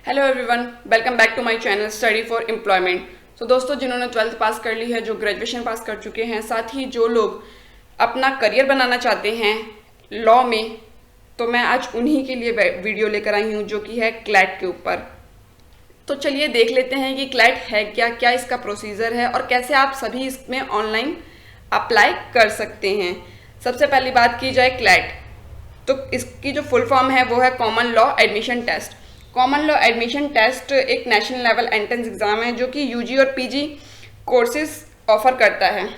Hello everyone, welcome back to my channel study for employment. तो दोस्तों, जिन्होंने 12th पास कर ली है, जो ग्रेजुएशन पास कर चुके हैं, साथ ही जो लोग अपना करियर बनाना चाहते हैं लॉ में, तो मैं आज उन्हीं के लिए वीडियो लेकर आई हूँ जो कि है क्लैट के ऊपर। तो चलिए देख लेते हैं कि क्लैट है क्या, क्या इसका प्रोसीजर है और कैसे आप सभी इसमें ऑनलाइन अप्लाई कर सकते हैं। सबसे पहली बात की जाए क्लैट, तो इसकी जो फुल फॉर्म है वो है common law admission test. Common law admission test एक नेशनल लेवल एंट्रेंस एग्जाम है जो कि यूजी और पीजी कोर्सेज ऑफर करता है।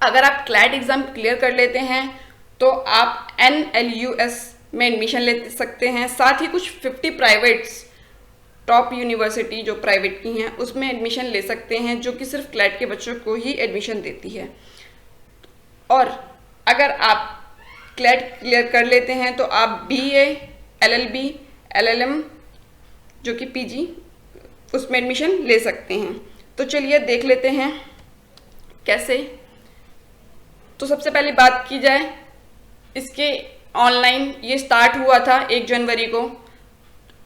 अगर आप क्लैट एग्जाम क्लियर कर लेते हैं तो आप NLUS में एडमिशन ले सकते हैं। साथ ही कुछ 50 प्राइवेट्स टॉप यूनिवर्सिटी जो प्राइवेट की हैं उसमें एडमिशन ले सकते हैं, जो कि सिर्फ क्लैट के बच्चों को ही एडमिशन देती है। और अगर आप क्लैट क्लियर कर लेते हैं तो आप BA, LLB, LLM जो कि PG उसमें एडमिशन ले सकते हैं। तो चलिए देख लेते हैं कैसे। तो सबसे पहले बात की जाए इसके ऑनलाइन, ये स्टार्ट हुआ था 1 जनवरी को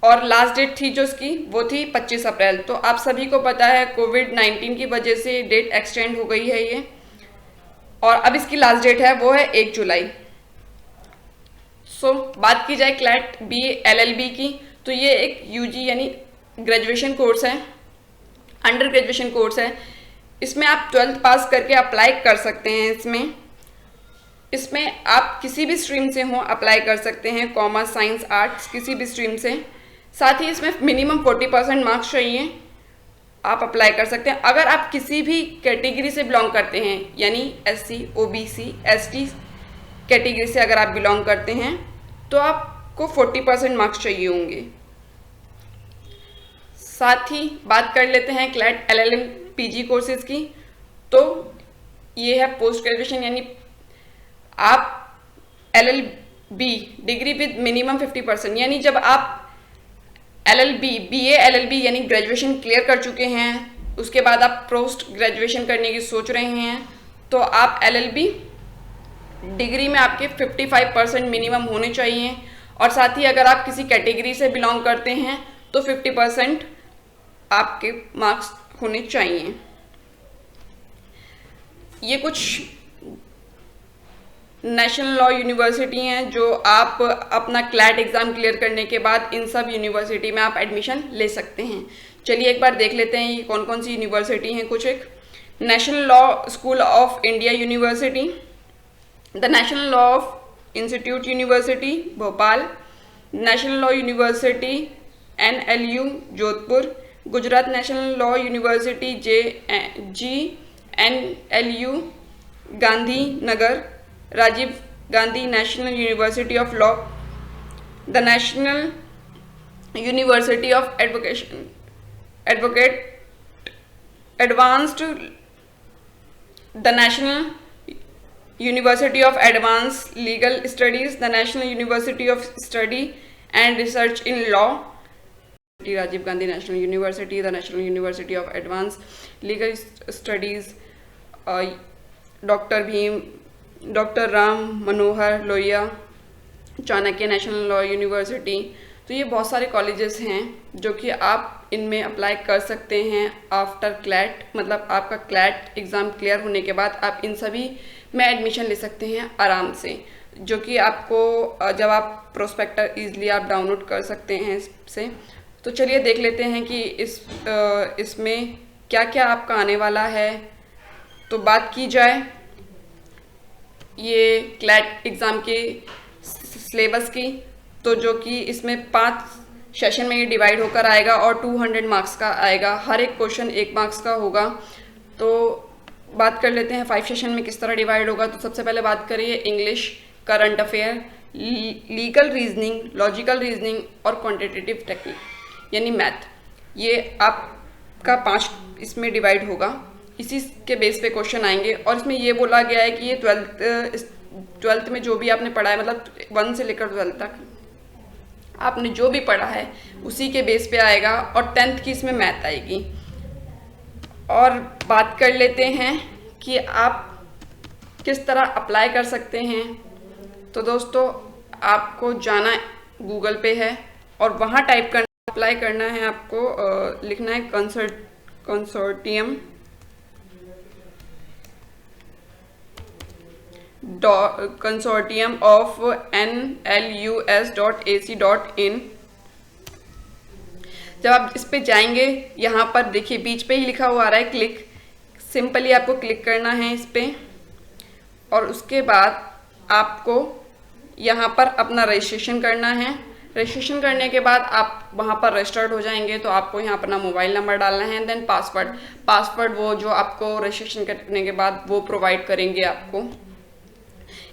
और लास्ट डेट थी जो इसकी वो थी 25 अप्रैल। तो आप सभी को पता है कोविड-19 की वजह से डेट एक्सटेंड हो गई है ये, और अब इसकी लास्ट डेट है वो है 1 जुलाई। बात की जाए क्लैट BA LLB की, तो ये एक UG यानी ग्रेजुएशन कोर्स है, अंडर ग्रेजुएशन कोर्स है। इसमें आप 12th पास करके अप्लाई कर सकते हैं। इसमें आप किसी भी स्ट्रीम से हो अप्लाई कर सकते हैं, कॉमर्स, साइंस, आर्ट्स, किसी भी स्ट्रीम से। साथ ही इसमें मिनिमम 40% मार्क्स चाहिए, आप अप्लाई कर सकते हैं। अगर आप किसी भी कैटेगरी से बिलोंग करते हैं, यानी SC, OBC, ST कैटेगरी से अगर आप बिलोंग करते हैं तो आपको 40% मार्क्स चाहिए होंगे। साथ ही बात कर लेते हैं क्लैट LLM PG कोर्सेज की। तो ये है पोस्ट ग्रेजुएशन, यानी आप LLB डिग्री विद मिनिमम 50%, यानी जब आप LLB BA LLB यानी ग्रेजुएशन क्लियर कर चुके हैं, उसके बाद आप पोस्ट ग्रेजुएशन करने की सोच रहे हैं, तो आप LLB डिग्री में आपके 55% मिनिमम होने चाहिए। और साथ ही अगर आप किसी कैटेगरी से बिलोंग करते हैं तो 50% आपके मार्क्स होने चाहिए। ये कुछ नेशनल लॉ यूनिवर्सिटी हैं जो आप अपना क्लैट एग्ज़ाम क्लियर करने के बाद इन सब यूनिवर्सिटी में आप एडमिशन ले सकते हैं। चलिए एक बार देख लेते हैं ये कौन कौन सी यूनिवर्सिटी हैं। कुछ एक national law school of India university, the national law of institute university Bhopal, national law university NLU Jodhpur, Gujarat national law university GNLU Gandhinagar, Rajiv Gandhi national university of law, the national university of advocate advanced, the national University of Advanced Legal Studies, the National University of Study and Research in Law, Rajiv Gandhi National University, the National University of Advanced Legal Studies, Dr. Ram Manohar Lohia, Chanakya national law university. तो ये बहुत सारे colleges हैं जो कि आप इनमें apply कर सकते हैं आफ्टर क्लैट, मतलब आपका क्लैट एग्ज़ाम क्लियर होने के बाद आप इन सभी में एडमिशन ले सकते हैं आराम से, जो कि आपको जब आप प्रोस्पेक्टर ईजिली आप डाउनलोड कर सकते हैं इससे। तो चलिए देख लेते हैं कि इसमें क्या क्या आपका आने वाला है। तो बात की जाए ये क्लैट एग्ज़ाम के सिलेबस की, तो जो कि इसमें 5 सेशन में ये डिवाइड होकर आएगा और 200 मार्क्स का आएगा। हर एक क्वेश्चन 1 मार्क्स का होगा। तो बात कर लेते हैं 5 सेशन में किस तरह डिवाइड होगा। तो सबसे पहले बात करिए English, current affair, legal reasoning, logical reasoning और क्वांटिटेटिव टेक्निक यानी मैथ। ये आपका 5 इसमें डिवाइड होगा। इसी के बेस पे क्वेश्चन आएंगे। और इसमें ये बोला गया है कि ये 12th में जो भी आपने पढ़ा है, मतलब 1 से लेकर 12 तक आपने जो भी पढ़ा है उसी के बेस पे आएगा, और 10th की इसमें मैथ आएगी। और बात कर लेते हैं कि आप किस तरह अप्लाई कर सकते हैं। तो दोस्तों, आपको जाना गूगल पे है और वहाँ टाइप करना अप्लाई करना है आपको, लिखना है कंसोर्टियम of NLUS.AC.in। जब आप इस पे जाएंगे, यहाँ पर देखिए बीच पे ही लिखा हुआ आ रहा है क्लिक, सिंपली आपको क्लिक करना है इस पे, और उसके बाद आपको यहाँ पर अपना रजिस्ट्रेशन करना है। रजिस्ट्रेशन करने के बाद आप वहाँ पर रजिस्टर्ड हो जाएंगे, तो आपको यहाँ अपना मोबाइल नंबर डालना है, देन पासवर्ड वो जो आपको रजिस्ट्रेशन करने के बाद वो प्रोवाइड करेंगे आपको।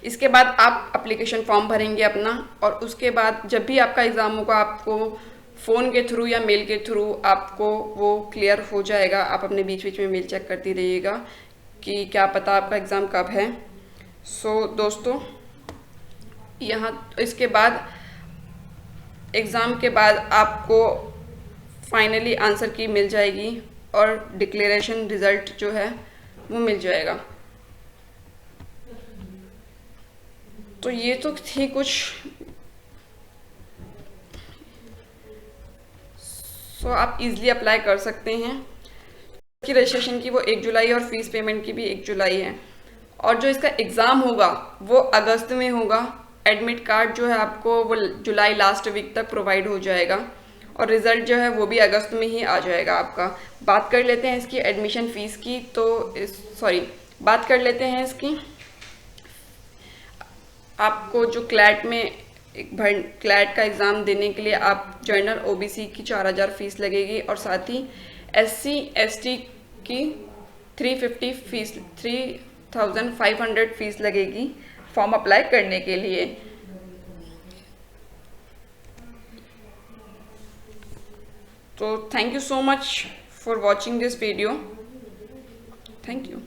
इसके बाद आप एप्लीकेशन फॉर्म भरेंगे अपना, और उसके बाद जब भी आपका एग्ज़ाम होगा आपको फ़ोन के थ्रू या मेल के थ्रू आपको वो क्लियर हो जाएगा। आप अपने बीच बीच में मेल चेक करती रहिएगा कि क्या पता आपका एग्ज़ाम कब है। सो दोस्तों, यहाँ इसके बाद एग्ज़ाम के बाद आपको फाइनली आंसर की मिल जाएगी और डिक्लेरेशन रिज़ल्ट जो है वो मिल जाएगा। तो ये तो थी कुछ। सो आप इजीली अप्लाई कर सकते हैं। इसकी रजिस्ट्रेशन की वो 1 जुलाई और फीस पेमेंट की भी 1 जुलाई है, और जो इसका एग्ज़ाम होगा वो अगस्त में होगा। एडमिट कार्ड जो है आपको वो जुलाई लास्ट वीक तक प्रोवाइड हो जाएगा, और रिज़ल्ट जो है वो भी अगस्त में ही आ जाएगा आपका। बात कर लेते हैं इसकी एडमिशन फ़ीस की, तो बात कर लेते हैं इसकी। आपको जो क्लैट का एग्ज़ाम देने के लिए आप जनरल OBC की 4000 फीस लगेगी, और साथ ही SC ST की 3500 फीस लगेगी फॉर्म अप्लाई करने के लिए। तो thank you so much for watching this video. Thank you.